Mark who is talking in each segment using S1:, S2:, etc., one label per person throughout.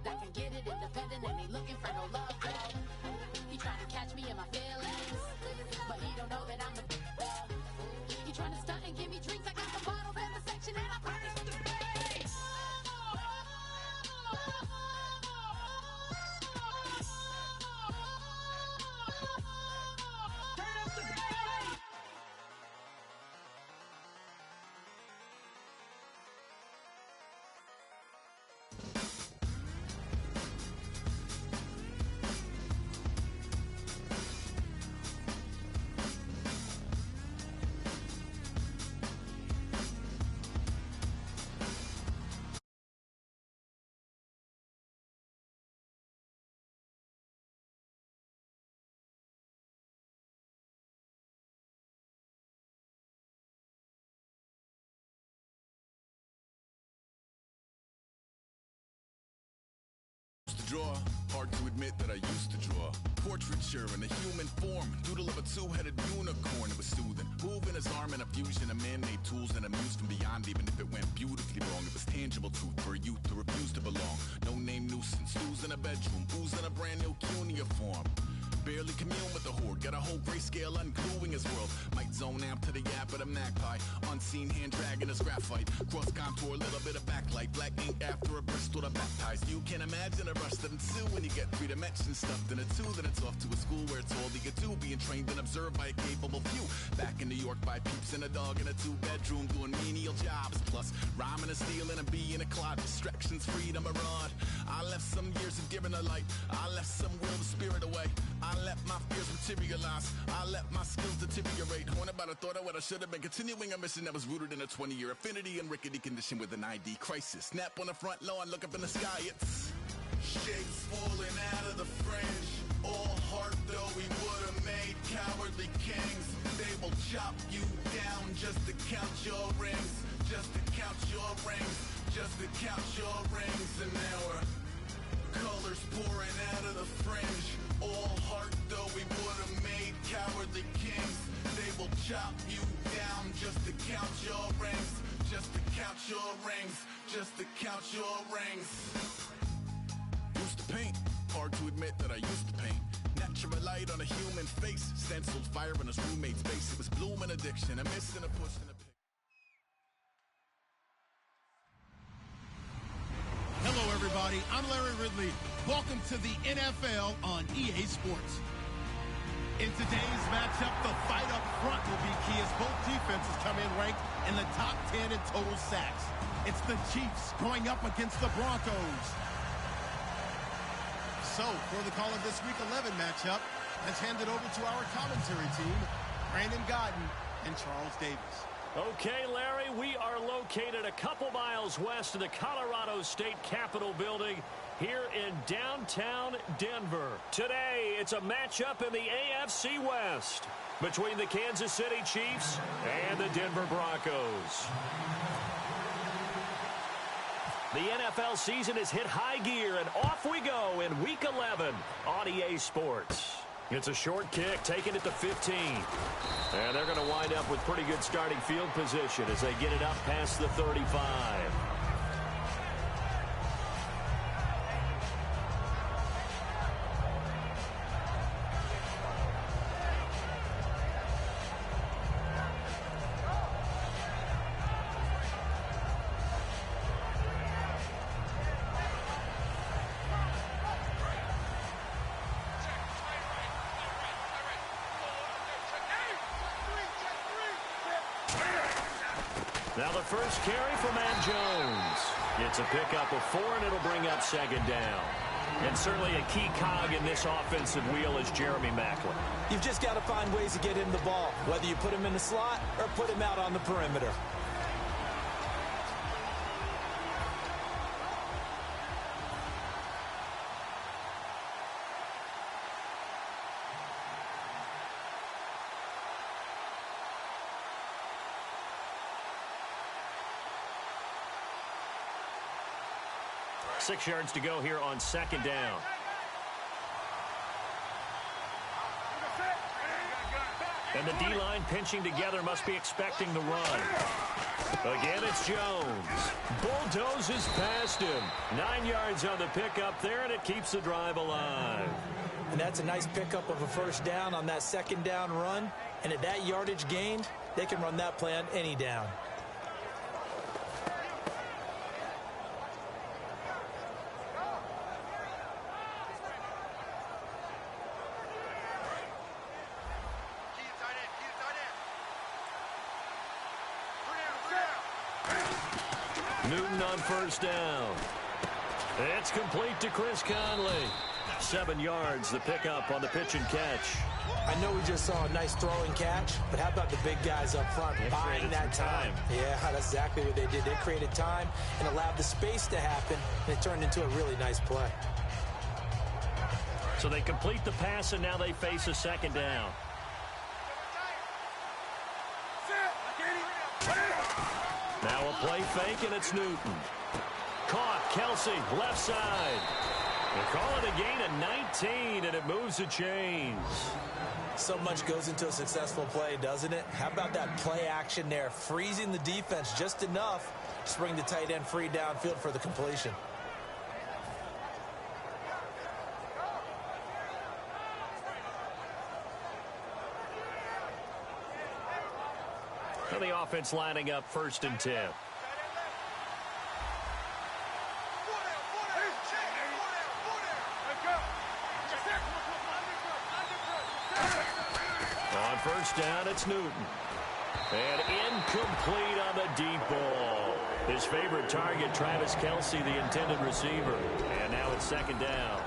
S1: that can get it independent and ain't looking for no love, girl. He trying to catch me in my feelings, but he don't know that I'm the girl. He trying to stunt and give me drinks. I got the bottles in the section and I promise to pay.
S2: Draw. Hard to admit that I used to draw portraiture in a human form, doodle of a two-headed unicorn. It was soothing, moving his arm in a fusion of man-made tools and amused from beyond. Even if it went beautifully wrong, it was tangible truth for a youth who refused to belong. No name nuisance, who's in a bedroom, who's in a brand new cuneiform. Barely commune with the horde, got a whole grayscale ungluing his world. Might zone amp to the yap of a magpie, unseen hand dragging his graphite. Cross contour, little bit of backlight, black ink after a Bristol to baptize. You can imagine a rush that ensue when you get three dimensions stuffed in a two. Then it's off to a school where it's all you get to, being trained and observed by a capable few. Back in New York by peeps and a dog in a two-bedroom doing menial jobs. Plus rhyming and stealing and being a clod, distractions, freedom, a rod. I left some years of giving a light, I left some will the spirit away. I let my fears materialize, I let my skills deteriorate. Haunted by the thought of what I should have been, continuing a mission that was rooted in a 20-year affinity and rickety condition with an ID crisis. Snap on the front lawn, look up in the sky, it's shapes falling out of the fringe. All heart though we would have made cowardly kings. They will chop you down just to count your rings, just to count your rings, just to count your rings. And now we're colors pouring out of the fringe. All heart though we would have made cowardly kings. They will chop you down just to count your rings, just to count your rings, just to count your rings. Used to paint, hard to admit that I used to paint. Natural light on a human face, stenciled fire in his roommate's face. It was bloom and addiction, a miss and a push and a pick.
S3: Hello, everybody. I'm Larry Ridley. Welcome to the NFL on EA Sports. In today's matchup, the fight up front will be key as both defenses come in ranked in the top 10 in total sacks. It's the Chiefs going up against the Broncos. So, for the call of this Week 11 matchup, let's hand it over to our commentary team, Brandon Godden and Charles Davis.
S4: Okay, Larry, we are located a couple miles west of the Colorado State Capitol building here in downtown Denver. Today, it's a matchup in the AFC West between the Kansas City Chiefs and the Denver Broncos. The NFL season has hit high gear, and off we go in Week 11 on EA Sports. It's a short kick, taking it to 15. And they're going to wind up with pretty good starting field position as they get it up past the 35. Now the first carry for Matt Jones. It's a pickup of 4, and it'll bring up second down. And certainly a key cog in this offensive wheel is Jeremy Maclin.
S5: You've just got to find ways to get him the ball, whether you put him in the slot or put him out on the perimeter.
S4: Six yards to go here on second down. And the D-line pinching together must be expecting the run. Again, it's Jones. Bulldozes past him. 9 yards on the pickup there, and it keeps the drive alive.
S5: And that's a nice pickup of a first down on that second down run. And at that yardage gained, they can run that play on any down.
S4: Newton on first down. It's complete to Chris Conley. 7 yards, the pickup on the pitch and catch.
S5: I know we just saw a nice throwing catch, but how about the big guys up front buying that time? Yeah, that's exactly what they did. They created time and allowed the space to happen, and it turned into a really nice play.
S4: So they complete the pass, and now they face a second down. Now a play fake, and it's Newton. Caught, Kelsey, left side. They call it a gain of 19, and it moves the chains.
S5: So much goes into a successful play, doesn't it? How about that play action there, freezing the defense just enough to bring the tight end free downfield for the completion.
S4: And the offense lining up 1st and 10. On first down, it's Newton. And incomplete on the deep ball. His favorite target, Travis Kelsey, the intended receiver. And now it's second down.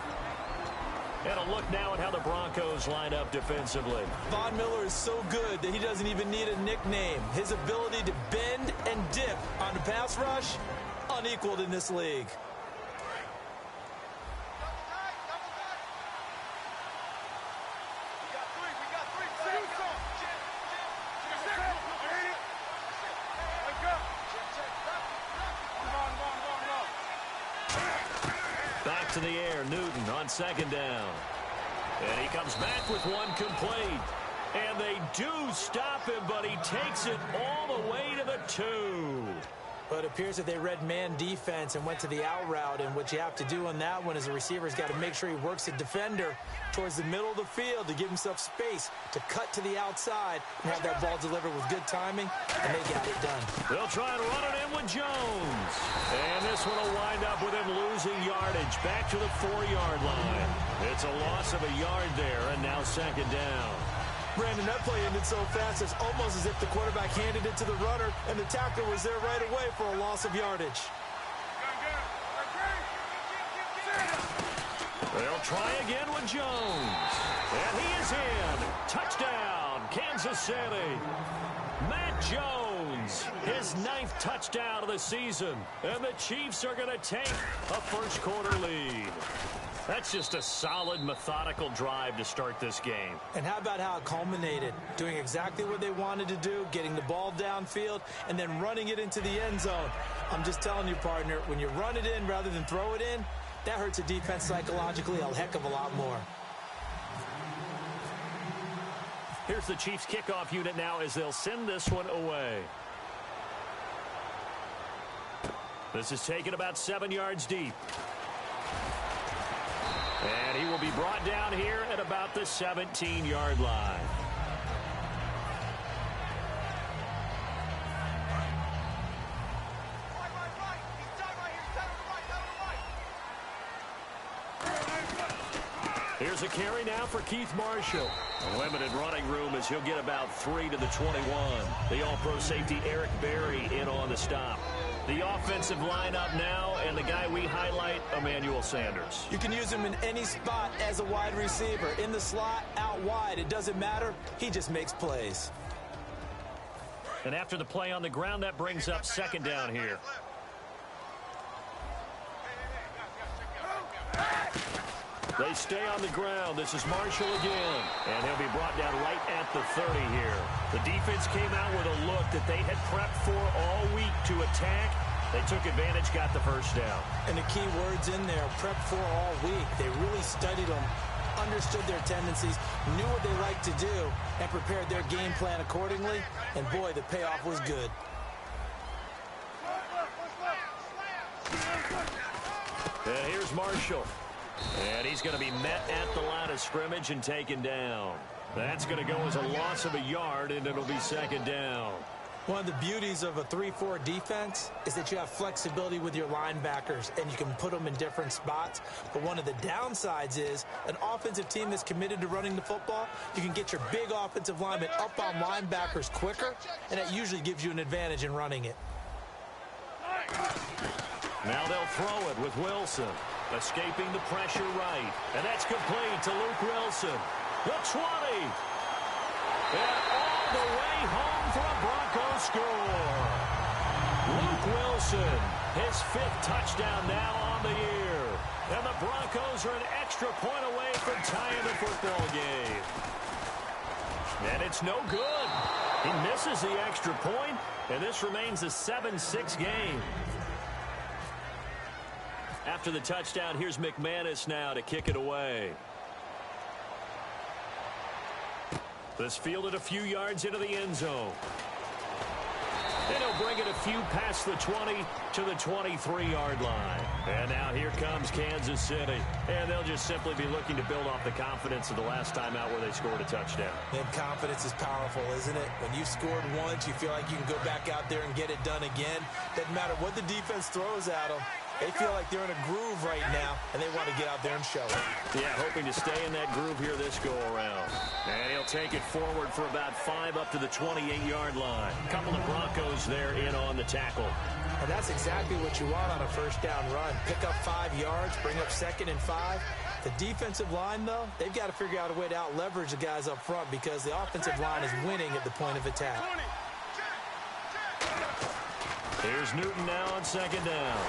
S4: And a look now at how the Broncos line up defensively.
S5: Von Miller is so good that he doesn't even need a nickname. His ability to bend and dip on the pass rush, unequaled in this league.
S4: Back to the air, Newton on second down. And he comes back with one complete. And they do stop him, but he takes it all the way to the 2.
S5: But it appears that they read man defense and went to the out route, and what you have to do on that one is the receiver's got to make sure he works the defender towards the middle of the field to give himself space to cut to the outside and have that ball delivered with good timing, and they got it done.
S4: They'll try and run it in with Jones. And this one will wind up with him losing yardage back to the 4-yard line. It's a loss of a yard there, and now second down.
S5: Brandon, that play ended so fast, it's almost as if the quarterback handed it to the runner, and the tackler was there right away for a loss of yardage.
S4: They'll try again with Jones. And he is in. Touchdown, Kansas City. Matt Jones, his 9th touchdown of the season. And the Chiefs are going to take a first-quarter lead. That's just a solid, methodical drive to start this game.
S5: And how about how it culminated? Doing exactly what they wanted to do, getting the ball downfield, and then running it into the end zone. I'm just telling you, partner, when you run it in rather than throw it in, that hurts a defense psychologically a heck of a lot more.
S4: Here's the Chiefs kickoff unit now as they'll send this one away. This is taken about 7 yards deep. And he will be brought down here at about the 17-yard line. Here's a carry now for Keith Marshall. A limited running room as he'll get about 3 to the 21. The all-pro safety Eric Berry in on the stop. The offensive lineup now, and the guy we highlight, Emmanuel Sanders.
S5: You can use him in any spot as a wide receiver. In the slot, out wide, it doesn't matter. He just makes plays.
S4: And after the play on the ground, that brings up second down here. They stay on the ground. This is Marshall again. And he'll be brought down right at the 30 here. The defense came out with a look that they had prepped for all week to attack. They took advantage, got the first down.
S5: And the key words in there, prep for all week. They really studied them understood their tendencies, knew what they like to do, and prepared their game plan accordingly. And boy, the payoff was good.
S4: And here's Marshall. And he's going to be met at the line of scrimmage and taken down. That's going to go as a loss of a yard, and it'll be second down.
S5: One of the beauties of a 3-4 defense is that you have flexibility with your linebackers, and you can put them in different spots. But one of the downsides is an offensive team that's committed to running the football, you can get your big offensive linemen up on linebackers quicker, and that usually gives you an advantage in running it.
S4: Now they'll throw it with Wilson. Escaping the pressure right. And that's complete to Luke Wilson. The 20. And all the way home for a Broncos score. Luke Wilson, his 5th touchdown now on the year. And the Broncos are an extra point away from tying the football game. And it's no good. He misses the extra point, and this remains a 7-6 game. After the touchdown, here's McManus now to kick it away. This fielded a few yards into the end zone. And he'll bring it a few past the 20 to the 23-yard line. And now here comes Kansas City. And they'll just simply be looking to build off the confidence of the last time out where they scored a touchdown.
S5: And confidence is powerful, isn't it? When you've scored once, you feel like you can go back out there and get it done again. Doesn't matter what the defense throws at them. They feel like they're in a groove right now, and they want to get out there and show it.
S4: Yeah, hoping to stay in that groove here this go-around. And he'll take it forward for about 5 up to the 28-yard line. A couple of Broncos there in on the tackle.
S5: And that's exactly what you want on a first down run. Pick up 5 yards, bring up 2nd and 5. The defensive line, though, they've got to figure out a way to out-leverage the guys up front because the offensive line is winning at the point of attack.
S4: Here's Newton now on 2nd down.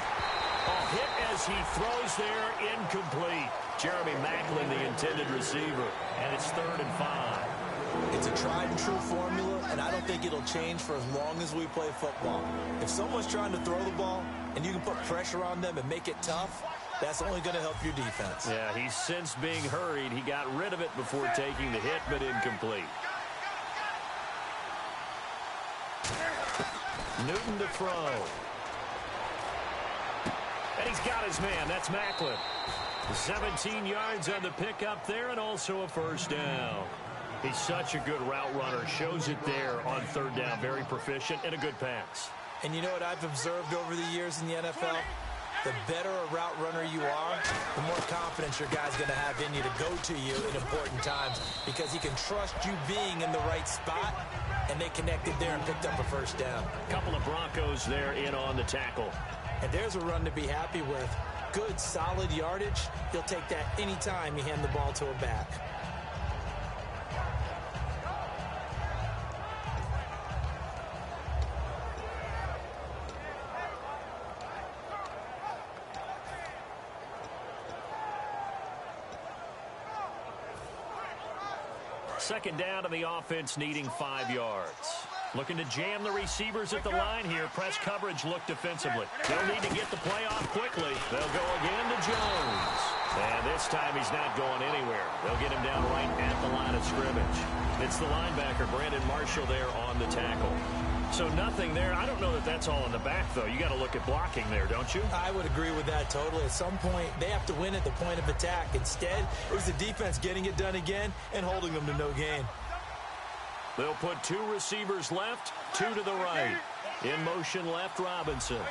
S4: A hit as he throws there, incomplete. Jeremy Maclin, the intended receiver, and it's 3rd and 5.
S5: It's a tried-and-true formula, and I don't think it'll change for as long as we play football. If someone's trying to throw the ball and you can put pressure on them and make it tough, that's only going to help your defense.
S4: Yeah, he's since being hurried. He got rid of it before taking the hit, but incomplete. Newton to throw. And he's got his man. That's Maclin. 17 yards on the pickup there and also a first down. He's such a good route runner. Shows it there on 3rd down. Very proficient and a good pass.
S5: And you know what I've observed over the years in the NFL? The better a route runner you are, the more confidence your guy's going to have in you to go to you in important times because he can trust you being in the right spot, and they connected there and picked up a first down.
S4: Couple of Broncos there in on the tackle.
S5: And there's a run to be happy with. Good, solid yardage. He'll take that anytime you hand the ball to a back.
S4: Second down, and the offense needing 5 yards. Looking to jam the receivers at the line here. Press coverage look defensively. They'll need to get the play off quickly. They'll go again to Jones. And this time he's not going anywhere. They'll get him down right at the line of scrimmage. It's the linebacker, Brandon Marshall, there on the tackle. So nothing there. I don't know that that's all in the back, though. You got to look at blocking there, don't you?
S5: I would agree with that totally. At some point, they have to win at the point of attack. Instead, it was the defense getting it done again and holding them to no gain.
S4: They'll put 2 receivers left, 2 to the right. In motion left, Robinson.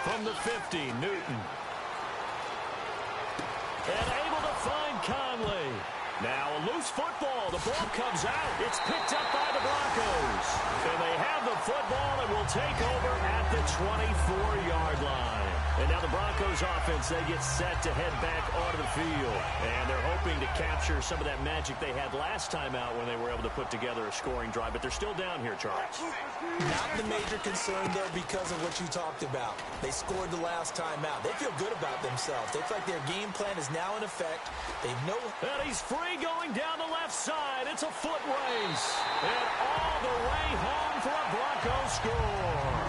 S4: From the 50, Newton. And able to find Conley. Now a loose football. The ball comes out. It's picked up by the Broncos. And they have the football and will take over at the 24-yard line. And now the Broncos offense, they get set to head back onto the field. And they're hoping to capture some of that magic they had last time out when they were able to put together a scoring drive. But they're still down here, Charles.
S5: Not the major concern, though, because of what you talked about. They scored the last time out. They feel good about themselves. They feel like their game plan is now in effect. They know.
S4: And he's free going down the left side. It's a foot race. And all the way home for a Broncos score.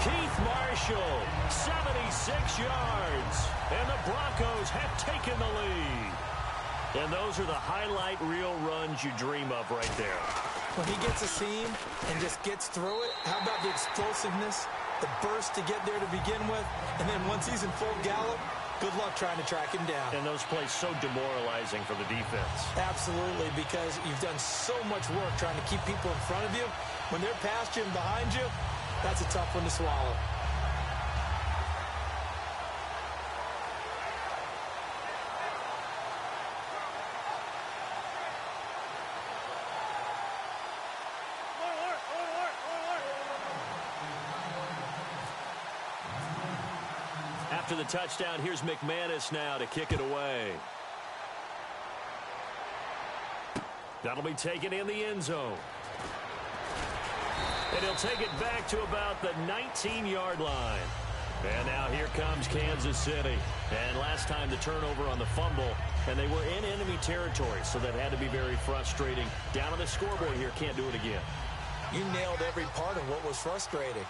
S4: Keith Marshall, 76 yards. And the Broncos have taken the lead. And those are the highlight reel runs you dream of right there.
S5: When he gets a seam and just gets through it, how about the explosiveness, the burst to get there to begin with, and then once he's in full gallop, good luck trying to track him down.
S4: And those plays so demoralizing for the defense.
S5: Absolutely, because you've done so much work trying to keep people in front of you. When they're past you and behind you, that's a tough one to swallow.
S4: After the touchdown, here's McManus now to kick it away. That'll be taken in the end zone. And he'll take it back to about the 19-yard line. And now here comes Kansas City. And last time the turnover on the fumble, and they were in enemy territory, so that had to be very frustrating. Down on the scoreboard here, can't do it again.
S5: You nailed every part of what was frustrating.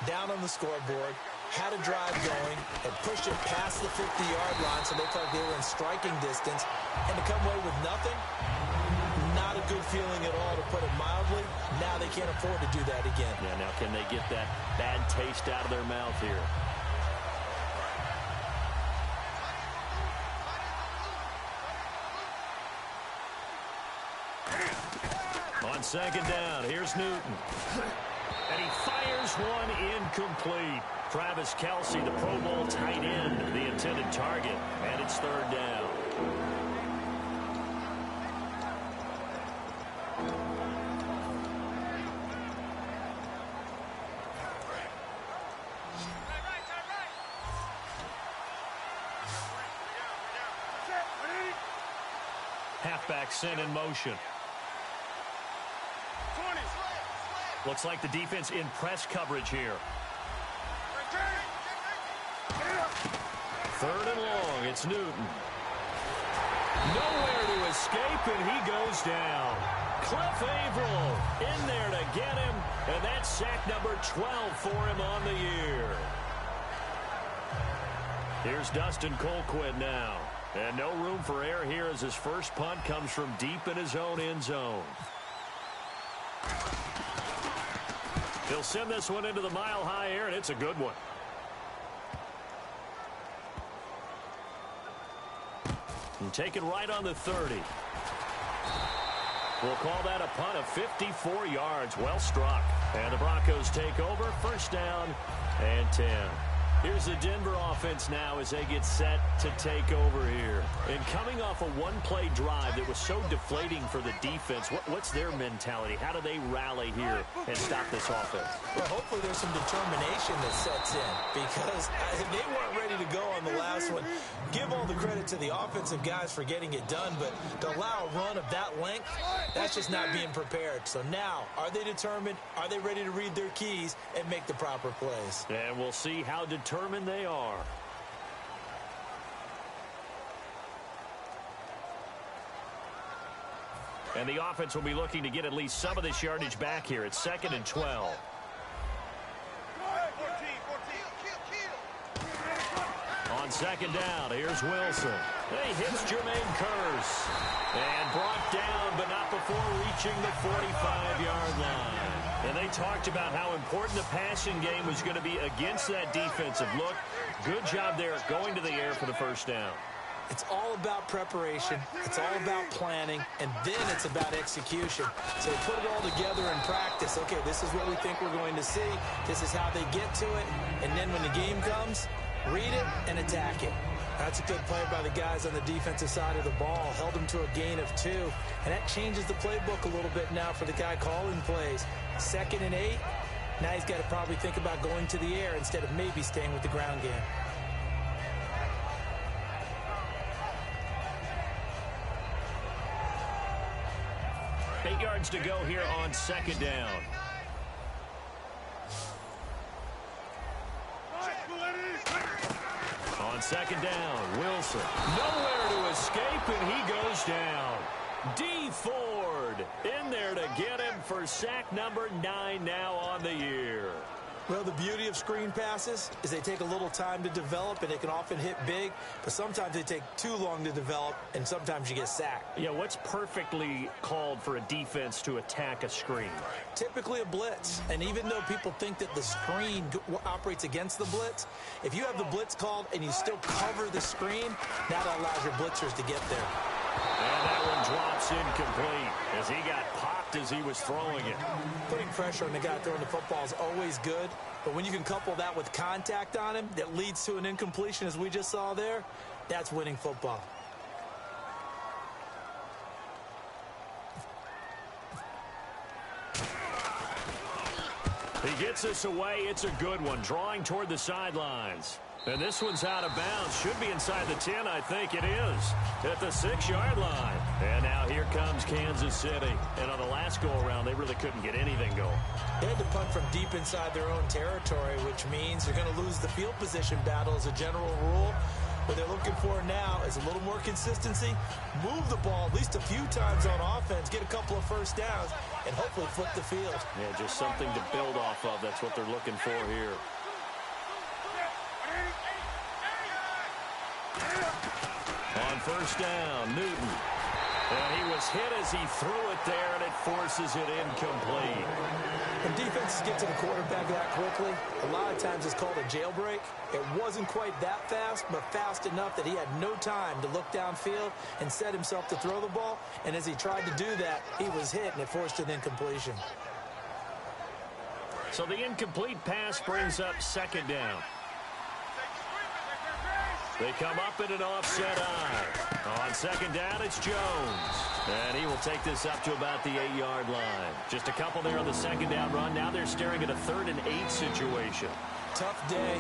S5: Down on the scoreboard, had a drive going, and pushed it past the 50-yard line so they thought they were in striking distance, and to come away with nothing, not a good feeling at all, to put it mildly. Now they can't afford to do that again.
S4: Yeah, now can they get that bad taste out of their mouth here? On second down, here's Newton. And he fires one incomplete. Travis Kelce, the Pro Bowl tight end, the intended target, and it's third down. Halfback sent in motion. Looks like the defense in press coverage here. Third and long, it's Newton. Nowhere to escape, and he goes down. Cliff Averill in there to get him, and that's sack number 12 for him on the year. Here's Dustin Colquitt now. And no room for error here as his first punt comes from deep in his own end zone. He'll send this one into the mile-high air, and it's a good one. And taken right on the 30. We'll call that a punt of 54 yards. Well struck. And the Broncos take over. First down and 10. Here's the Denver offense now as they get set to take over here. And coming off a one-play drive that was so deflating for the defense, what's their mentality? How do they rally here and stop this offense?
S5: Well, hopefully there's some determination that sets in, because if they weren't ready to go on the last one, give all the credit to the offensive guys for getting it done, but to allow a run of that length, that's just not being prepared. So now, are they determined? Are they ready to read their keys and make the proper plays?
S4: And we'll see how determined they are. And the offense will be looking to get at least some of this yardage back here. It's 2nd and 12. On second down, here's Wilson. He hits Jermaine Kearse. And brought down, but not before reaching the 45-yard line. And they talked about how important the passing game was going to be against that defensive look. Good job there going to the air for the first down.
S5: It's all about preparation. It's all about planning. And then it's about execution. So they put it all together in practice. Okay, this is what we think we're going to see. This is how they get to it. And then when the game comes, read it and attack it. That's a good play by the guys on the defensive side of the ball. Held them to a gain of 2. And that changes the playbook a little bit now for the guy calling plays. 2nd and 8. Now he's got to probably think about going to the air instead of maybe staying with the ground game.
S4: Eight yards to go here on second down. On second down, Wilson. Nowhere to escape, and he goes down. D. Ford in there to get him for sack number 9 now on the year.
S5: Well, the beauty of screen passes is they take a little time to develop, and they can often hit big, but sometimes they take too long to develop, and sometimes you get sacked.
S4: Yeah, what's perfectly called for a defense to attack a screen?
S5: Typically a blitz, and even though people think that the screen operates against the blitz, if you have the blitz called and you still cover the screen, that allows your blitzers to get there.
S4: And that one drops incomplete as he got popped as he was throwing it.
S5: Putting pressure on the guy throwing the football is always good, but when you can couple that with contact on him that leads to an incompletion, as we just saw there, that's winning football.
S4: He gets this away. It's a good one, drawing toward the sidelines. And this one's out of bounds. Should be inside the 10, I think it is, at the 6-yard line. And now here comes Kansas City. And on the last go-around, they really couldn't get anything going.
S5: They had to punt from deep inside their own territory, which means they're going to lose the field position battle as a general rule. What they're looking for now is a little more consistency, move the ball at least a few times on offense, get a couple of first downs, and hopefully flip the field.
S4: Yeah, just something to build off of. That's what they're looking for here. On first down, Newton. And he was hit as he threw it there, and it forces it incomplete.
S5: When defenses get to the quarterback that quickly, a lot of times it's called a jailbreak. It wasn't quite that fast, but fast enough that he had no time to look downfield and set himself to throw the ball. And as he tried to do that, he was hit, and it forced an incompletion.
S4: So the incomplete pass brings up second down. They come up in an offset eye. On second down, it's Jones. And he will take this up to about the 8-yard line. Just a couple there on the second down run. Now they're staring at a 3rd and 8 situation.
S5: Tough day,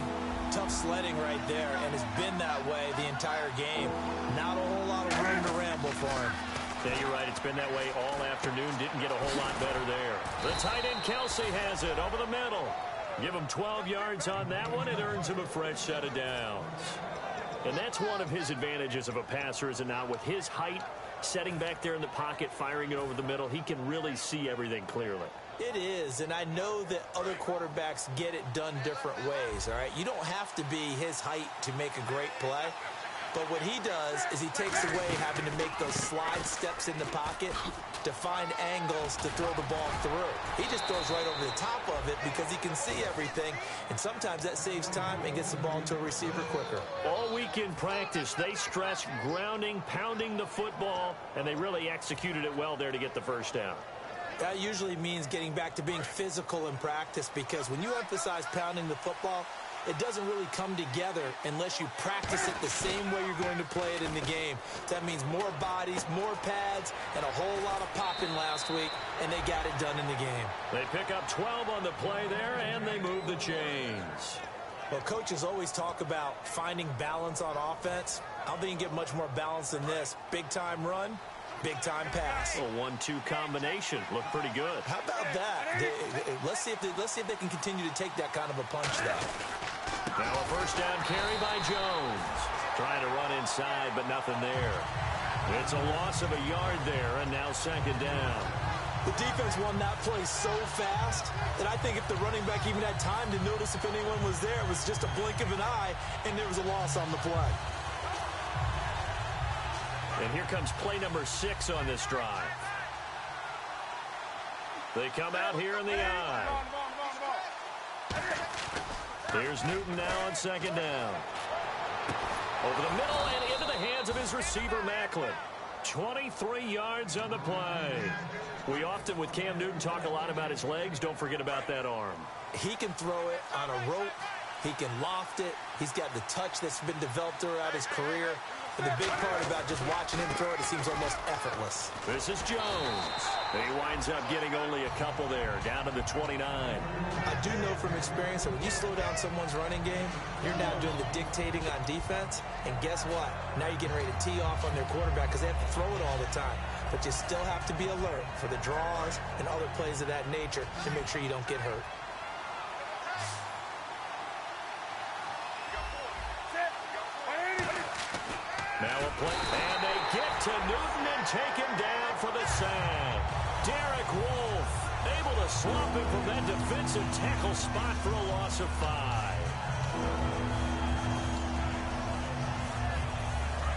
S5: tough sledding right there, and it's been that way the entire game. Not a whole lot of room to ramble for him.
S4: Yeah, you're right. It's been that way all afternoon. Didn't get a whole lot better there. The tight end, Kelsey, has it over the middle. Give him 12 yards on that one. It earns him a fresh set of downs. And that's one of his advantages of a passer, is it not? With his height, setting back there in the pocket, firing it over the middle, he can really see everything clearly.
S5: It is, and I know that other quarterbacks get it done different ways, all right? You don't have to be his height to make a great play. But what he does is he takes away having to make those slide steps in the pocket to find angles to throw the ball through. He just throws right over the top of it because he can see everything, and sometimes that saves time and gets the ball to a receiver quicker.
S4: All week in practice, they stress grounding, pounding the football, and they really executed it well there to get the first down.
S5: That usually means getting back to being physical in practice, because when you emphasize pounding the football, it doesn't really come together unless you practice it the same way you're going to play it in the game. That means more bodies, more pads, and a whole lot of popping last week, and they got it done in the game.
S4: They pick up 12 on the play there, and they move the chains.
S5: Well, coaches always talk about finding balance on offense. I don't think you can get much more balance than this. Big-time run, big-time pass.
S4: A 1-2 combination. Looked pretty good.
S5: How about that? Let's see if they can continue to take that kind of a punch, though.
S4: Now a first down carry by Jones. Trying to run inside, but nothing there. It's a loss of a yard there, and now second down.
S5: The defense won that play so fast that I think if the running back even had time to notice if anyone was there, it was just a blink of an eye, and there was a loss on the play.
S4: And here comes play number 6 on this drive. They come out here in the eye. Here's Newton now on second down. Over the middle and into the hands of his receiver, Macklin. 23 yards on the play. We often, with Cam Newton, talk a lot about his legs. Don't forget about that arm.
S5: He can throw it on a rope. He can loft it. He's got the touch that's been developed throughout his career. And the big part about just watching him throw it, it seems almost effortless.
S4: This is Jones. He winds up getting only a couple there, down to the 29.
S5: I do know from experience that when you slow down someone's running game, you're now doing the dictating on defense. And guess what? Now you're getting ready to tee off on their quarterback because they have to throw it all the time. But you still have to be alert for the draws and other plays of that nature to make sure you don't get hurt.
S4: Now a play, and they get to Newton and take him down for the sack. Derek Wolfe, Able to swamp him from that defensive tackle spot for a loss of 5.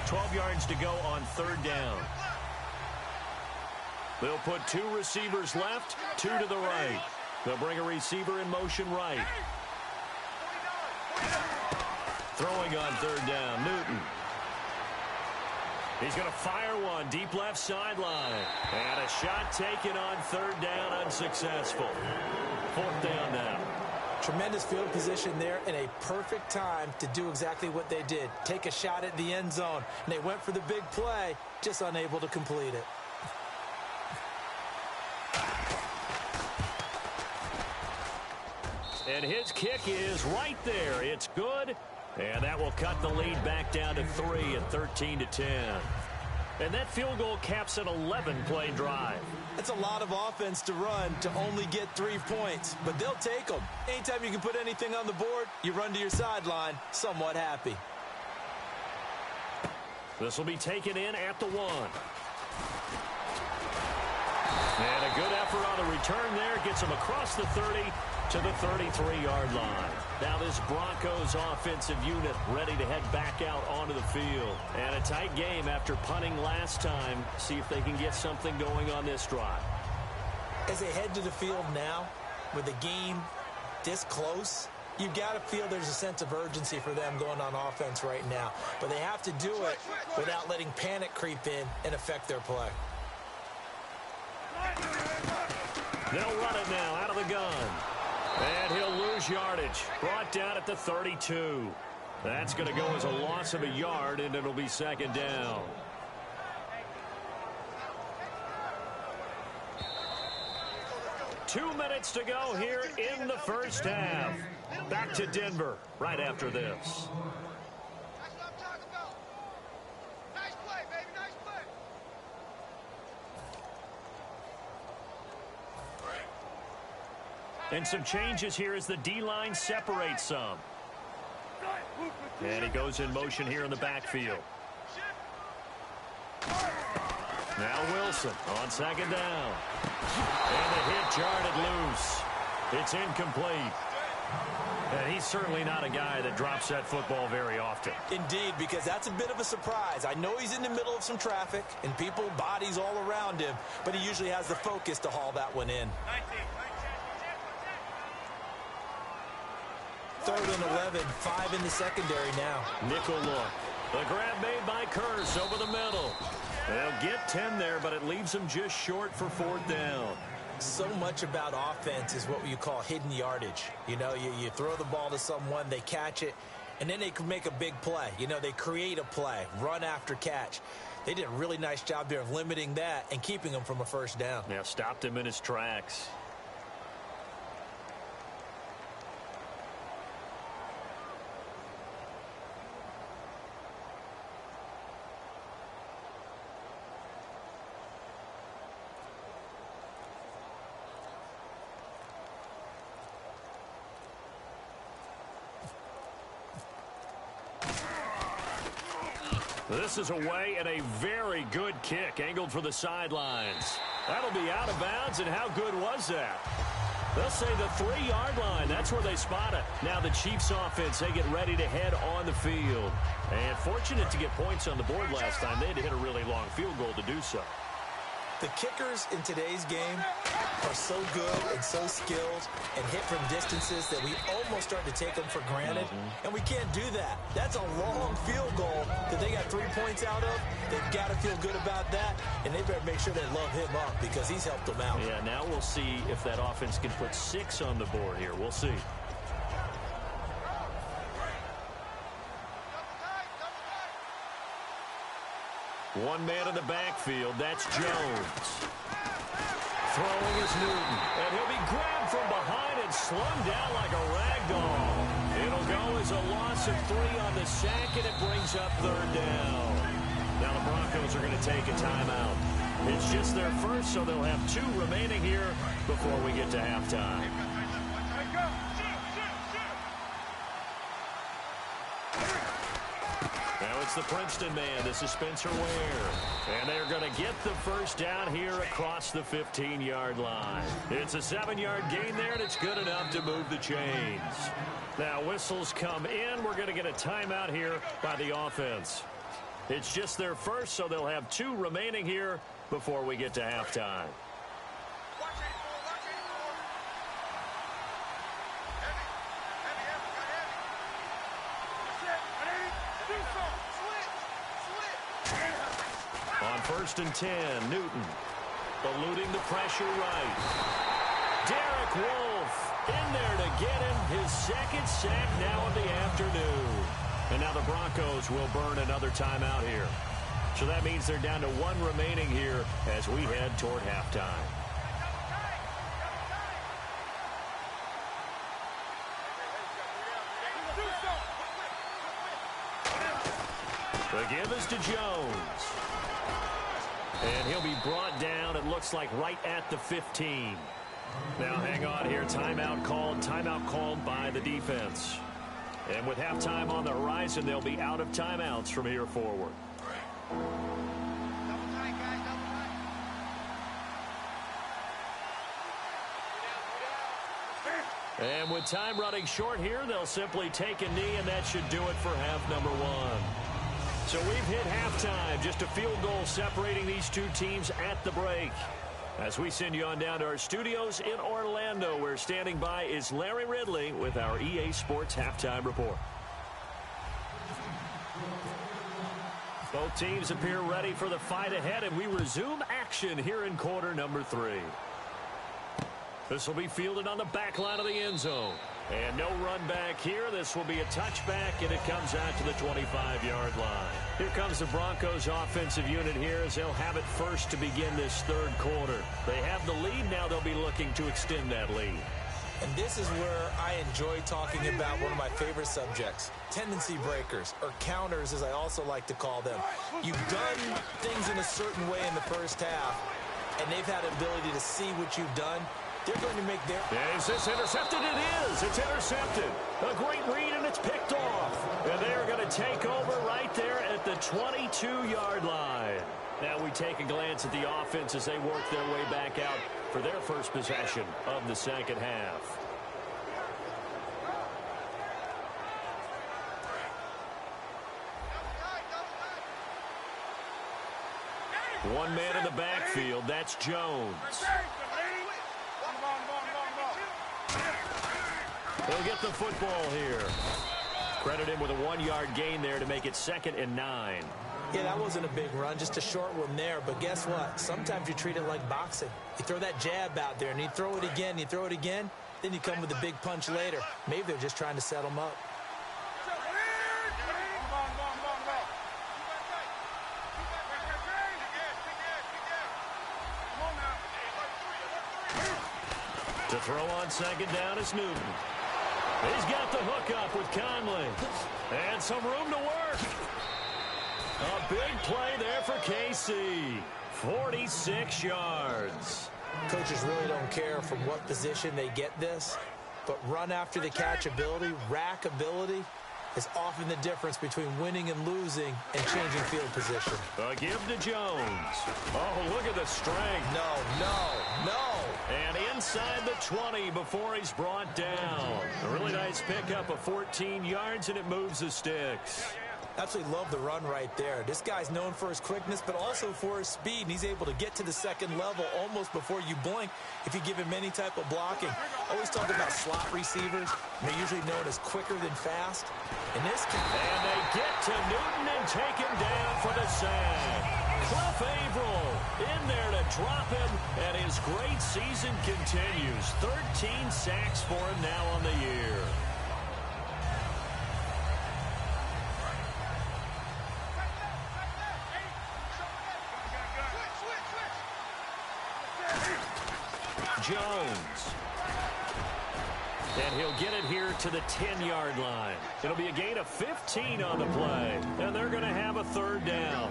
S4: 12 yards to go on 3rd down. They'll put 2 receivers left, 2 to the right. They'll bring a receiver in motion right. Throwing on 3rd down, Newton. He's going to fire one deep left sideline. And a shot taken on 3rd down, unsuccessful. 4th down now.
S5: Tremendous field position there and a perfect time to do exactly what they did. Take a shot at the end zone. And they went for the big play, just unable to complete it.
S4: And his kick is right there. It's good. And that will cut the lead back down to 3 at 13-10. And that field goal caps an 11-play drive.
S5: That's a lot of offense to run to only get 3 points, but they'll take them. Anytime you can put anything on the board, you run to your sideline somewhat happy.
S4: This will be taken in at the 1. And a good effort on the return there. Gets him across the 30 to the 33-yard line. Now this Broncos offensive unit ready to head back out onto the field. And a tight game after punting last time. See if they can get something going on this drive.
S5: As they head to the field now, with the game this close, you've got to feel there's a sense of urgency for them going on offense right now. But they have to do it without letting panic creep in and affect their play.
S4: They'll run it now out of the gun. And he'll lose yardage. Brought down at the 32. That's going to go as a loss of a yard, and it'll be 2nd down. Two minutes to go here in the first half. Back to Denver right after this. And some changes here as the D-line separates some. And he goes in motion here in the backfield. Now Wilson on 2nd down. And the hit jarred it loose. It's incomplete. And he's certainly not a guy that drops that football very often.
S5: Indeed, because that's a bit of a surprise. I know he's in the middle of some traffic and people, bodies all around him, but he usually has the focus to haul that one in. 3rd and 11, 5 in the secondary now.
S4: Nickel look. The grab made by Curse over the middle. They'll get 10 there, but it leaves them just short for 4th down.
S5: So much about offense is what you call hidden yardage. You know, you throw the ball to someone, they catch it, and then they can make a big play. You know, they create a play, run after catch. They did a really nice job there of limiting that and keeping him from a 1st down.
S4: Yeah, stopped him in his tracks. This is away and a very good kick angled for the sidelines. That'll be out of bounds, and how good was that? They'll say the 3-yard line. That's where they spot it. Now the Chiefs offense, they get ready to head on the field. And fortunate to get points on the board last time. They had to hit a really long field goal to do so.
S5: The kickers in today's game are so good and so skilled and hit from distances that we almost start to take them for granted. And we can't do that. That's a long field goal that they got 3 points out of. They've got to feel good about that, and they better make sure they love him up because he's helped them out.
S4: Yeah, now we'll see if that offense can put 6 on the board here. We'll see. One man in the backfield, that's Jones. Throwing is Newton, and he'll be grabbed from behind and slung down like a rag doll. It'll go as a loss of 3 on the sack, and it brings up 3rd down. Now the Broncos are going to take a timeout. It's just their first, so they'll have 2 remaining here before we get to halftime. Now it's It's the Princeton man. This is Spencer Ware. And they're going to get the first down here across the 15-yard line. It's a 7-yard gain there, and it's good enough to move the chains. Now, whistles come in. We're going to get a timeout here by the offense. It's just their first, so they'll have 2 remaining here before we get to halftime. On 1st and 10, Newton eluding the pressure right. Derek Wolfe in there to get him his 2nd sack now of the afternoon. And now the Broncos will burn another timeout here. So that means they're down to 1 remaining here as we head toward halftime. The give is to Jones. And he'll be brought down, it looks like, right at the 15. Now hang on here. Timeout called by the defense. And with halftime on the horizon, they'll be out of timeouts from here forward. And with time running short here, they'll simply take a knee, and that should do it for half number 1. So we've hit halftime, just a field goal separating these 2 teams at the break. As we send you on down to our studios in Orlando, where standing by is Larry Ridley with our EA Sports Halftime Report. Both teams appear ready for the fight ahead, and we resume action here in quarter number 3. This will be fielded on the back line of the end zone. And no run back here. This will be a touchback, and it comes out to the 25-yard line. Here comes the Broncos offensive unit here as they'll have it first to begin this 3rd quarter. They have the lead. Now they'll be looking to extend that lead.
S5: And this is where I enjoy talking about one of my favorite subjects, tendency breakers, or counters as I also like to call them. You've done things in a certain way in the first half, and they've had the ability to see what you've done. They're going to make their...
S4: Is this intercepted? It is. It's intercepted. A great read, and it's picked off. And they're going to take over right there at the 22-yard line. Now we take a glance at the offense as they work their way back out for their first possession of the 2nd half. One man in the backfield. That's Jones. They'll get the football here. Credit him with a 1-yard gain there to make it 2nd and 9.
S5: Yeah, that wasn't a big run, just a short one there. But guess what? Sometimes you treat it like boxing. You throw that jab out there, and you throw it again, then you come with a big punch later. Maybe they're just trying to set him up.
S4: To throw on 2nd down is Newton. He's got the hook up with Conley. And some room to work. A big play there for KC. 46 yards.
S5: Coaches really don't care from what position they get this, but run after the catch ability, rack ability, is often the difference between winning and losing and changing field position.
S4: A give to Jones. Oh, look at the strength.
S5: No.
S4: And inside the 20 before he's brought down. A really nice pickup of 14 yards, and it moves the sticks.
S5: Absolutely love the run right there. This guy's known for his quickness, but also for his speed, and he's able to get to the 2nd level almost before you blink if you give him any type of blocking. Always talk about slot receivers. They're usually known as quicker than fast. In this case,
S4: and they get to Newton and take him down for the sack. Cliff Averill in there to drop him, and his great season continues. 13 sacks for him now on the year. Jones. And he'll get it here to the 10-yard line. It'll be a gain of 15 on the play. And they're going to have a third down.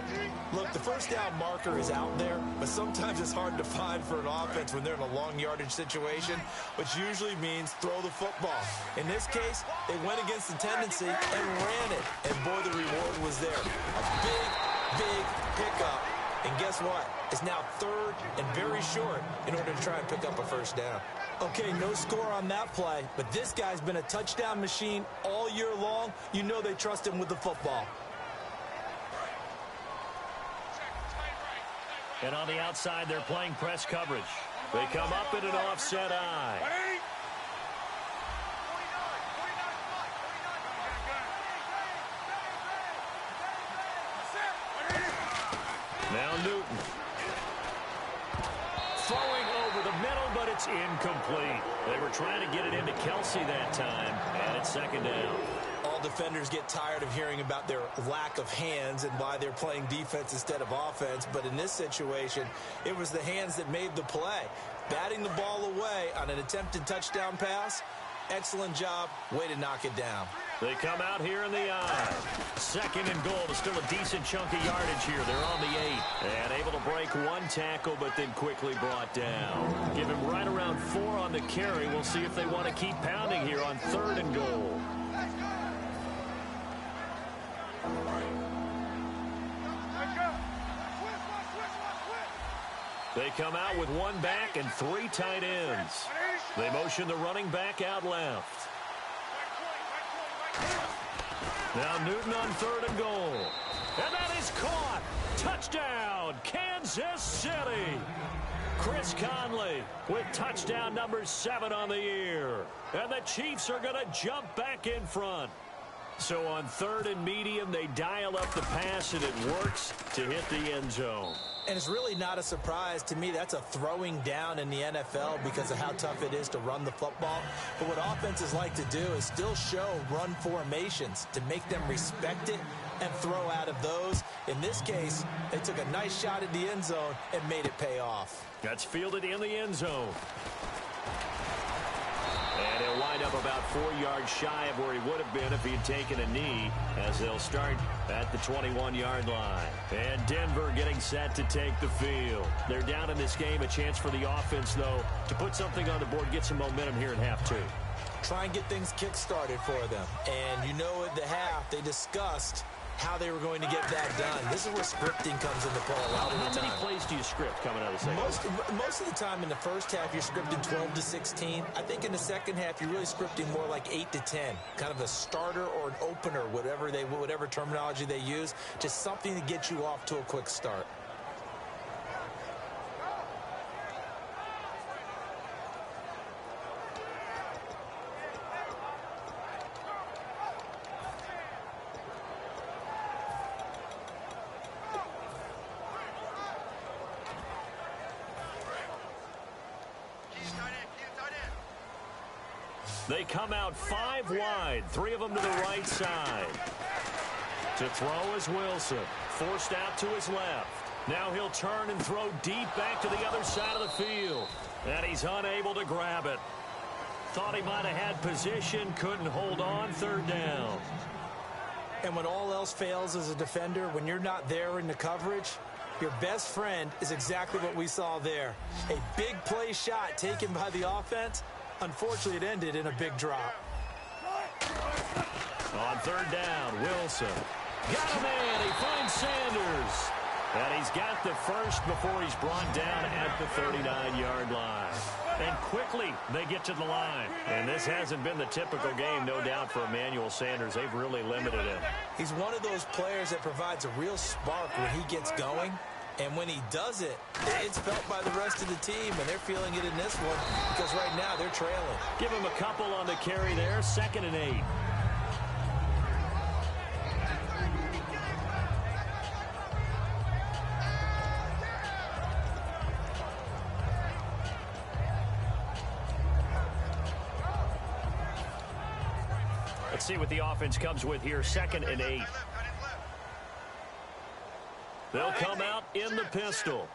S5: Look, the first down marker is out there, but sometimes it's hard to find for an offense when they're in a long yardage situation, which usually means throw the football. In this case, they went against the tendency and ran it. And boy, the reward was there. A big pickup. And guess what? It's now third and very short in order to try and pick up a first down. Okay, no score on that play, but this guy's been a touchdown machine all year long. You know they trust him with the football.
S4: And on the outside, they're playing press coverage. They come up in an offset eye. Now Newton. Throwing over the middle, but it's incomplete. They were trying to get it into Kelsey that time, and it's second down.
S5: All defenders get tired of hearing about their lack of hands and why they're playing defense instead of offense. But in this situation, it was the hands that made the play. Batting the ball away on an attempted touchdown pass. Excellent job. Way to knock it down.
S4: They come out here in the eye. Second and goal. It's still a decent chunk of yardage here. They're on the 8. And able to break one tackle, but then quickly brought down. Give him right around 4 on the carry. We'll see if they want to keep pounding here on third and goal. They come out with one back and 3 tight ends. They motion the running back out left. Now Newton on third and goal. And that is caught. Touchdown, Kansas City. Chris Conley with touchdown number 7 on the year. And the Chiefs are going to jump back in front. So on third and medium, they dial up the pass, and it works to hit the end zone.
S5: And it's really not a surprise to me. That's a throwing down in the NFL because of how tough it is to run the football. But what offenses like to do is still show run formations to make them respect it and throw out of those. In this case, they took a nice shot at the end zone and made it pay off.
S4: That's fielded in the end zone. And he'll wind up about 4 yards shy of where he would have been if he had taken a knee, as they'll start at the 21-yard line. And Denver getting set to take the field. They're down in this game. A chance for the offense, though, to put something on the board, get some momentum here in half 2.
S5: Try and get things kick-started for them. And you know at the half, they discussed how they were going to get that done. This is where scripting comes into play a lot of the time.
S4: How many plays do you script coming out of the second half?
S5: Most of the time in the first half, you're scripting 12 to 16. I think in the second half, you're really scripting more like 8 to 10. Kind of a starter or an opener, whatever terminology they use. Just something to get you off to a quick start.
S4: They come out 5 wide, 3 of them to the right side. To throw is Wilson, forced out to his left. Now he'll turn and throw deep back to the other side of the field. And he's unable to grab it. Thought he might have had position, couldn't hold on, third down.
S5: And when all else fails as a defender, when you're not there in the coverage, your best friend is exactly what we saw there. A big play shot taken by the offense. Unfortunately, it ended in a big drop.
S4: On third down, Wilson. Got him in. He finds Sanders. And he's got the first before he's brought down at the 39-yard line. And quickly, they get to the line. And this hasn't been the typical game, no doubt, for Emmanuel Sanders. They've really limited him.
S5: He's one of those players that provides a real spark when he gets going. And when he does it, it's felt by the rest of the team, and they're feeling it in this one because right now they're trailing.
S4: Give him a couple on the carry there, 2nd and 8. Let's see what the offense comes with here, 2nd and 8. They'll come out in the pistol.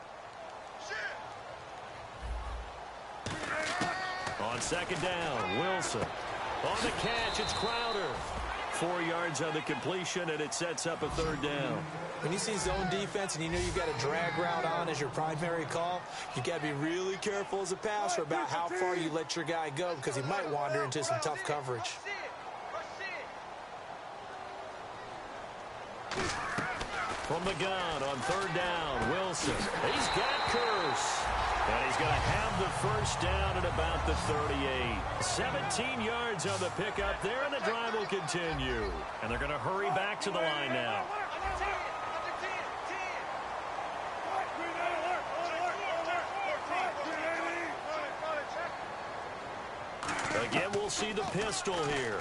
S4: On On second down, Wilson. On the catch, it's Crowder. 4 yards on the completion, and it sets up a third down.
S5: When you see zone defense and you know you've got a drag route on as your primary call, you've got to be really careful as a passer about how far you let your guy go because he might wander into some tough coverage.
S4: From the gun on third down, Wilson. He's got Curse. And he's going to have the first down at about the 38. 17 yards on the pickup there, and the drive will continue. And they're going to hurry back to the line now. Again, we'll see the pistol here.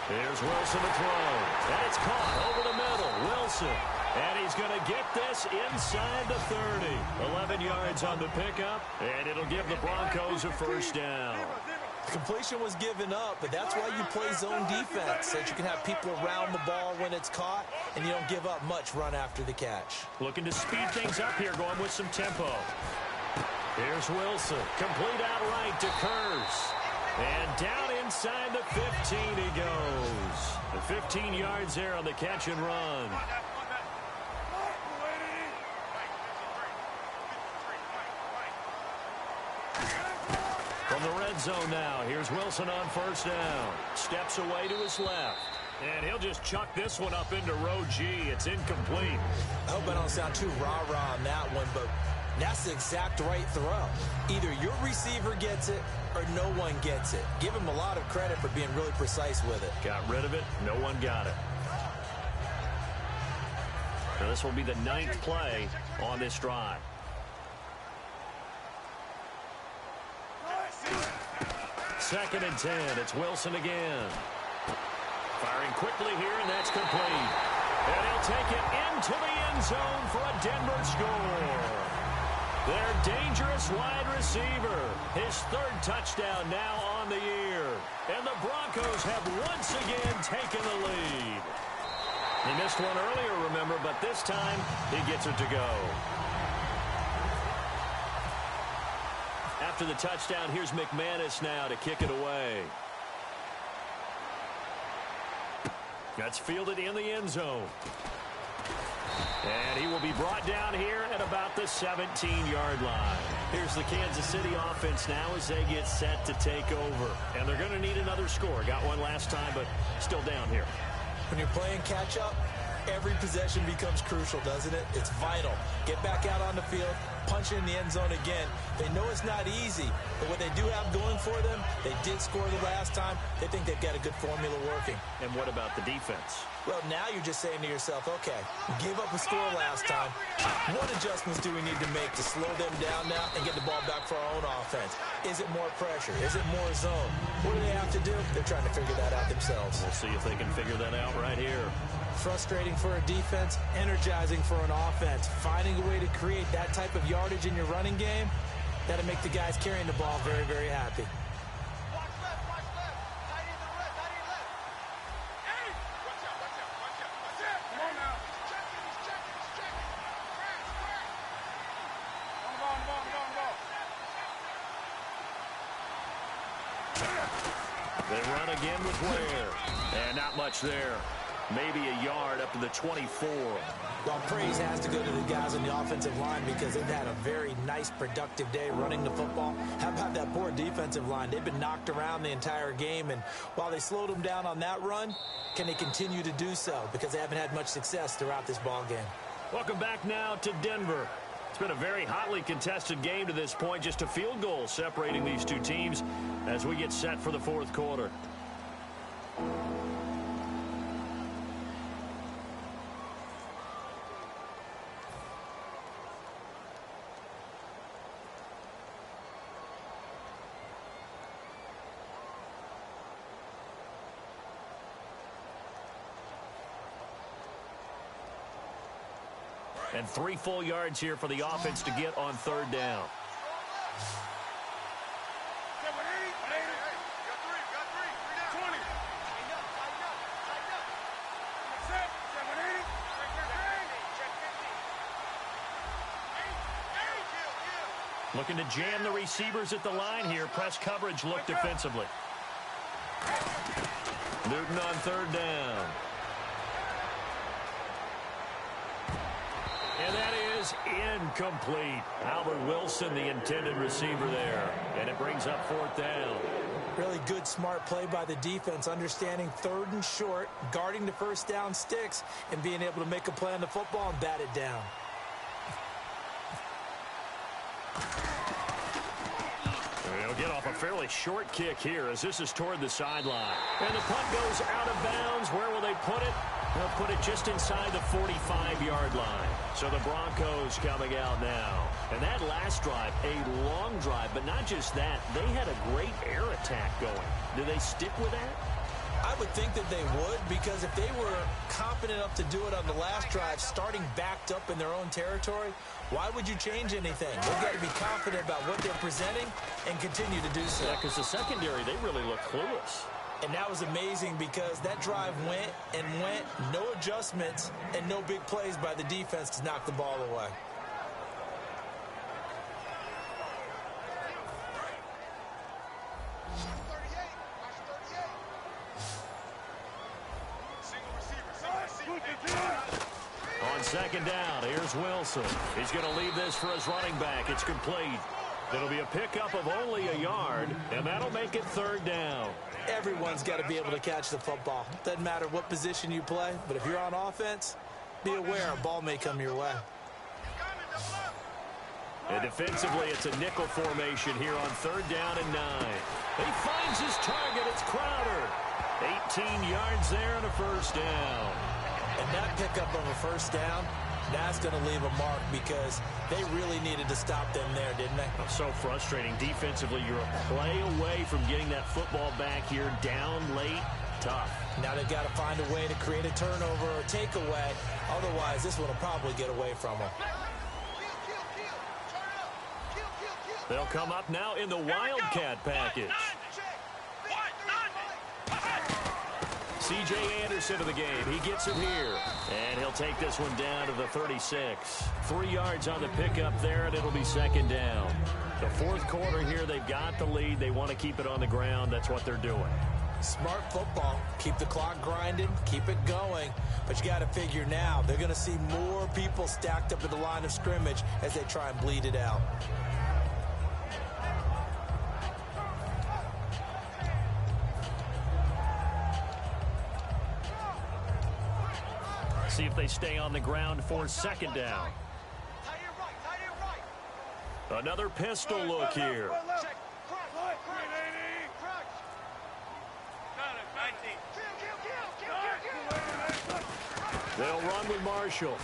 S4: Here's Wilson to throw. And it's caught over the middle. Wilson. And he's going to get this inside the 30. 11 yards on the pickup. And it'll give the Broncos a first down.
S5: The completion was given up, but that's why you play zone defense, so that you can have people around the ball when it's caught, and you don't give up much run after the catch.
S4: Looking to speed things up here, going with some tempo. Here's Wilson. Complete out right to Curse. And down inside the 15 he goes. The 15 yards there on the catch and run. From the red zone now, here's Wilson on first down. Steps away to his left. And he'll just chuck this one up into row G. It's incomplete.
S5: I hope I don't sound too rah-rah on that one, but that's the exact right throw. Either your receiver gets it or no one gets it. Give him a lot of credit for being really precise with it.
S4: Got rid of it. No one got it. Now this will be the 9th play on this drive. Second and 10. It's Wilson again. Firing quickly here, and that's complete. And he'll take it into the end zone for a Denver score. Their dangerous wide receiver. His 3rd touchdown now on the year. And the Broncos have once again taken the lead. He missed one earlier, remember, but this time he gets it to go. After the touchdown, here's McManus now to kick it away. That's fielded in the end zone. And he will be brought down here at about the 17-yard line. Here's the Kansas City offense now as they get set to take over. And they're going to need another score. Got one last time, but still down here.
S5: When you're playing catch-up, every possession becomes crucial, doesn't it? It's vital. Get back out on the field, punch it in the end zone again. They know it's not easy, but what they do have going for them, they did score the last time. They think they've got a good formula working.
S4: And what about the defense?
S5: Well, now you're just saying to yourself, okay, we gave up a score last time. What adjustments do we need to make to slow them down now and get the ball back for our own offense? Is it more pressure? Is it more zone? What do they have to do? They're trying to figure that out themselves.
S4: We'll see if they can figure that out right here.
S5: Frustrating for a defense, energizing for an offense. Finding a way to create that type of yardage in your running game, that'll make the guys carrying the ball very, very happy.
S4: They run again with Ware. And not much there. Maybe a yard up to the 24.
S5: Well, praise has to go to the guys on the offensive line because they've had a very nice, productive day running the football. How about that poor defensive line? They've been knocked around the entire game, and while they slowed them down on that run, can they continue to do so? Because they haven't had much success throughout this ball game.
S4: Welcome back now to Denver. It's been a very hotly contested game to this point. Just a field goal separating these two teams as we get set for the 4th quarter. And 3 full yards here for the offense to get on 3rd down. Looking to jam the receivers at the line here. Press coverage look defensively. Newton on third down. And that is incomplete. Albert Wilson, the intended receiver there. And it brings up fourth down.
S5: Really good, smart play by the defense, understanding third and short, guarding the first down sticks, and being able to make a play on the football and bat it down.
S4: They'll get off a fairly short kick here as this is toward the sideline. And the punt goes out of bounds. Where will they put it? They'll put it just inside the 45-yard line. So the Broncos coming out now. And that last drive, a long drive, but not just that. They had a great air attack going. Do they stick with that?
S5: I would think that they would, because if they were confident enough to do it on the last drive, starting backed up in their own territory, why would you change anything? They've got to be confident about what they're presenting and continue to do so.
S4: Yeah, because the secondary, they really look clueless.
S5: And that was amazing because that drive went and went, no adjustments, and no big plays by the defense to knock the ball away.
S4: On second down, here's Wilson. He's going to leave this for his running back. It's complete. It'll be a pickup of only a yard, and that'll make it third down.
S5: Everyone's got to be able to catch the football. Doesn't matter what position you play, but if you're on offense, be aware a ball may come your way.
S4: And defensively, it's a nickel formation here on third down and 9. He finds his target. It's Crowder. 18 yards there and a first down.
S5: And that pickup of a first down, that's going to leave a mark because they really needed to stop them there, didn't they?
S4: So frustrating. Defensively, you're a play away from getting that football back here down late. Tough.
S5: Now they've got to find a way to create a turnover or takeaway. Otherwise, this one will probably get away from them.
S4: They'll come up now in the Wildcat package. C.J. Anderson of the game. He gets it here. And he'll take this one down to the 36. 3 yards on the pickup there, and it'll be second down. The fourth quarter here, they've got the lead. They want to keep it on the ground. That's what they're doing.
S5: Smart football. Keep the clock grinding. Keep it going. But you got to figure now, they're going to see more people stacked up at the line of scrimmage as they try and bleed it out.
S4: See if they stay on the ground for second down. Another pistol look here. They'll run with Marshall.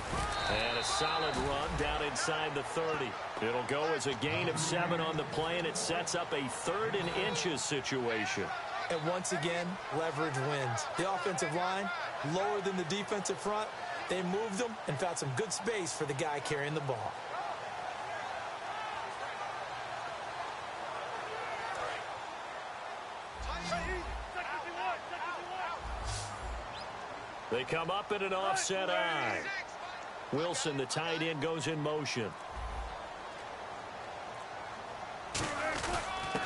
S4: And a solid run down inside the 30. It'll go as a gain of 7 on the play, and it sets up a 3rd and inches situation.
S5: And once again, leverage wins. The offensive line, lower than the defensive front. They moved them and found some good space for the guy carrying the ball.
S4: They come up in an offset eye. Wilson, the tight end, goes in motion.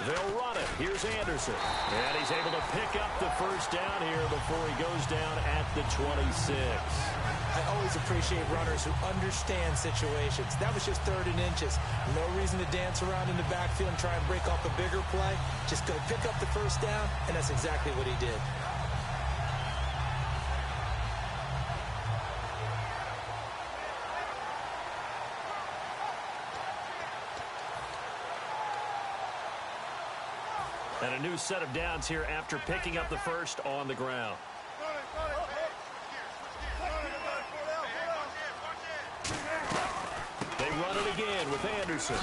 S4: They'll run it. Here's Anderson. And he's able to pick up the first down here before he goes down at the 26.
S5: I always appreciate runners who understand situations. That was just 3rd and inches. No reason to dance around in the backfield and try and break off a bigger play. Just go pick up the first down, and that's exactly what he did.
S4: And a new set of downs here after picking up the first on the ground. They run it again with Anderson.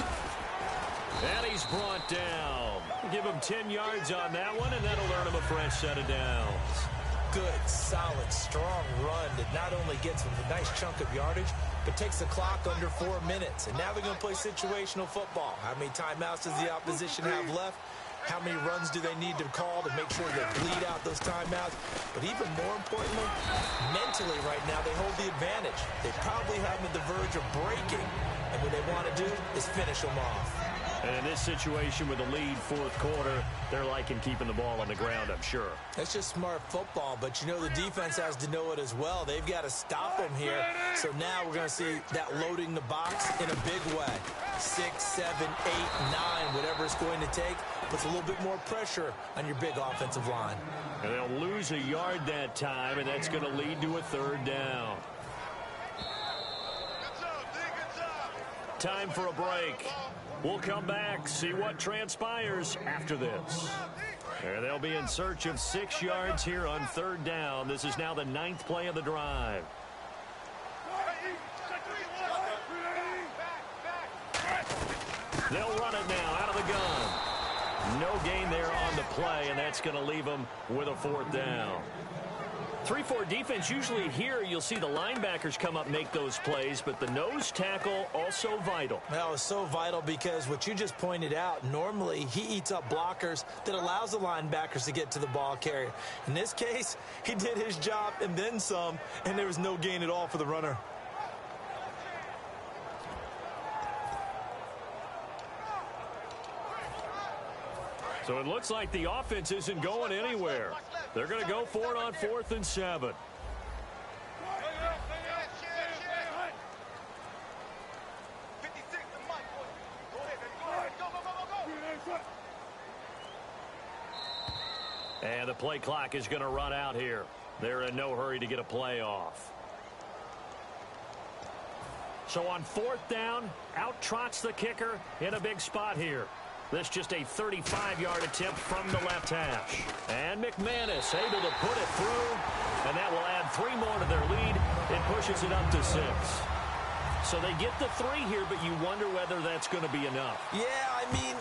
S4: And he's brought down. Give him 10 yards on that one, and that'll earn him a fresh set of downs.
S5: Good, solid, strong run that not only gets him a nice chunk of yardage, but takes the clock under 4 minutes. And now they're going to play situational football. How many timeouts does the opposition have left? How many runs do they need to call to make sure they bleed out those timeouts? But even more importantly, mentally right now, they hold the advantage. They probably have them at the verge of breaking. And what they want to do is finish them off.
S4: And in this situation with the lead fourth quarter, they're liking keeping the ball on the ground, I'm sure.
S5: That's just smart football, but you know the defense has to know it as well. They've got to stop them here. So now we're going to see that loading the box in a big way. 6, 7, 8, 9, whatever it's going to take, puts a little bit more pressure on your big offensive line.
S4: And they'll lose a yard that time, and that's going to lead to a third down. Time for a break. We'll come back, see what transpires after this. And they'll be in search of 6 yards here on third down. This is now the 9th play of the drive. They'll run it now out of the gun. No gain there on the play, and that's going to leave them with a fourth down. 3-4 defense, usually here you'll see the linebackers come up, make those plays, but the nose tackle also vital.
S5: Well, it's so vital because what you just pointed out, normally he eats up blockers that allows the linebackers to get to the ball carrier. In this case, he did his job and then some, and there was no gain at all for the runner.
S4: So it looks like the offense isn't going anywhere. They're going to go for it on 4th and 7. And the play clock is going to run out here. They're in no hurry to get a play off. So on 4th down, out trots the kicker in a big spot here. This just a 35-yard attempt from the left hash. And McManus able to put it through, and that will add 3 more to their lead. It pushes it up to 6. So they get the 3 here, but you wonder whether that's going to be enough.
S5: Yeah, I mean,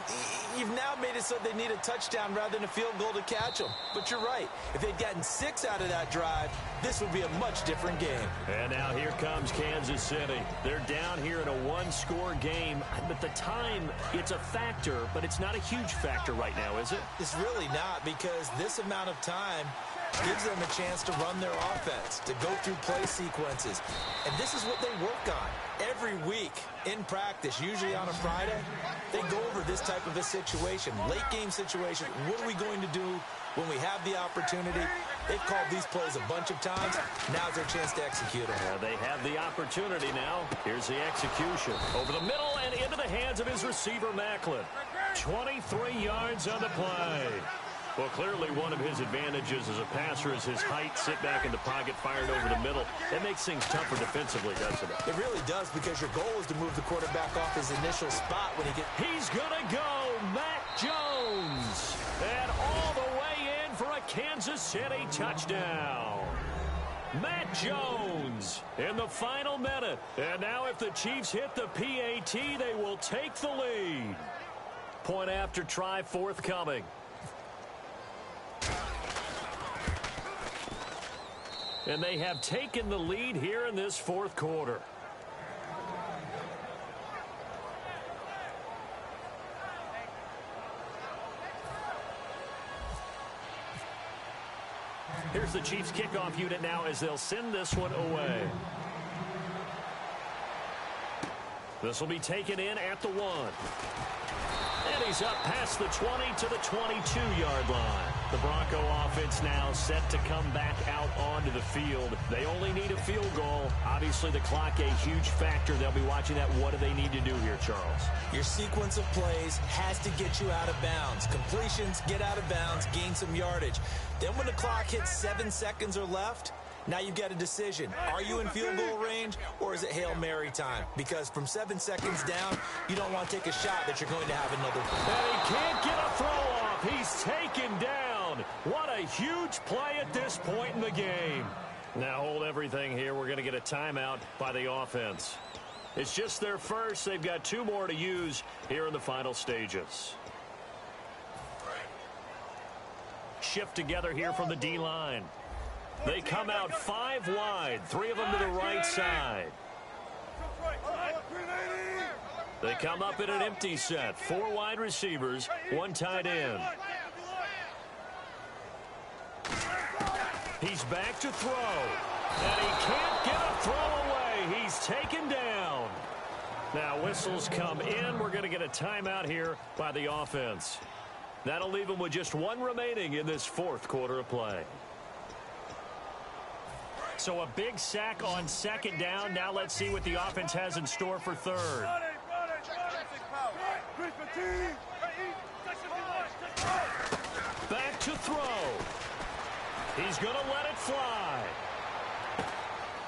S5: you've now made it so they need a touchdown rather than a field goal to catch them. But you're right. If they'd gotten 6 out of that drive, this would be a much different game.
S4: And now here comes Kansas City. They're down here in a 1-score game. But the time, it's a factor, but it's not a huge factor right now, is it?
S5: It's really not, because this amount of time gives them a chance to run their offense, to go through play sequences. And this is what they work on every week in practice, usually on a Friday. They go over this type of a situation, late game situation. What are we going to do when we have the opportunity? They've called these plays a bunch of times. Now's their chance to execute them.
S4: They have the opportunity now. Here's the execution. Over the middle and into the hands of his receiver, Macklin. 23 yards on the play. Well, clearly one of his advantages as a passer is his height. Sit back in the pocket, fired over the middle. That makes things tougher defensively, doesn't it?
S5: It really does, because your goal is to move the quarterback off his initial spot when he gets...
S4: He's going to go, Matt Jones. And all the way in for a Kansas City touchdown. Matt Jones in the final minute. And now if the Chiefs hit the PAT, they will take the lead. Point after try forthcoming. And they have taken the lead here in this fourth quarter. Here's the Chiefs kickoff unit now as they'll send this one away. This will be taken in at the 1. And he's up past the 20 to the 22-yard line. The Bronco offense now set to come back out onto the field. They only need a field goal. Obviously, the clock a huge factor. They'll be watching that. What do they need to do here, Charles?
S5: Your sequence of plays has to get you out of bounds. Completions, get out of bounds, gain some yardage. Then when the clock hits 7 seconds or left, now you've got a decision. Are you in field goal range, or is it Hail Mary time? Because from 7 seconds down, you don't want to take a shot that you're going to have another.
S4: And he can't get a throw off. He's taken down. What a huge play at this point in the game. Now hold everything here. We're going to get a timeout by the offense. It's just their first. They've got 2 more to use here in the final stages. Shift together here from the D-line. They come out 5 wide, 3 of them to the right side. They come up in an empty set, 4 wide receivers, 1 tight end. He's back to throw, and he can't get a throw away. He's taken down. Now whistles come in. We're going to get a timeout here by the offense. That'll leave them with just one remaining in this fourth quarter of play. So a big sack on second down. Now let's see what the offense has in store for third. Back to throw. He's going to let it fly.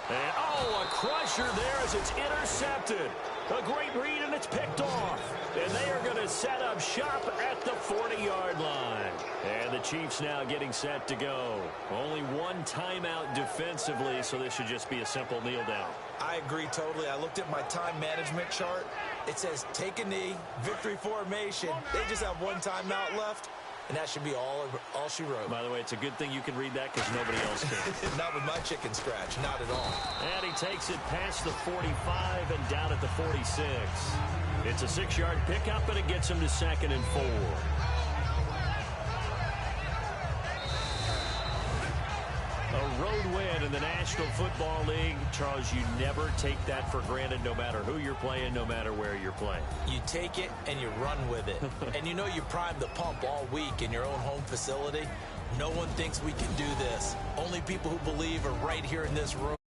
S4: And, oh, a crusher there as it's intercepted. A great read, and it's picked off. And they are going to set up shop at the 40-yard line. And the Chiefs now getting set to go. Only one timeout defensively, so this should just be a simple kneel down.
S5: I agree totally. I looked at my time management chart. It says take a knee, victory formation. They just have one timeout left. And that should be all she wrote.
S4: By the way, it's a good thing you can read that because nobody else can.
S5: Not with my chicken scratch. Not at all.
S4: And he takes it past the 45 and down at the 46. It's a 6-yard pickup, and it gets him to 2nd and 4. A road win in the National Football League. Charles, you never take that for granted no matter who you're playing, no matter where you're playing.
S5: You take it and you run with it. And you know you primed the pump all week in your own home facility. No one thinks we can do this. Only people who believe are right here in this room.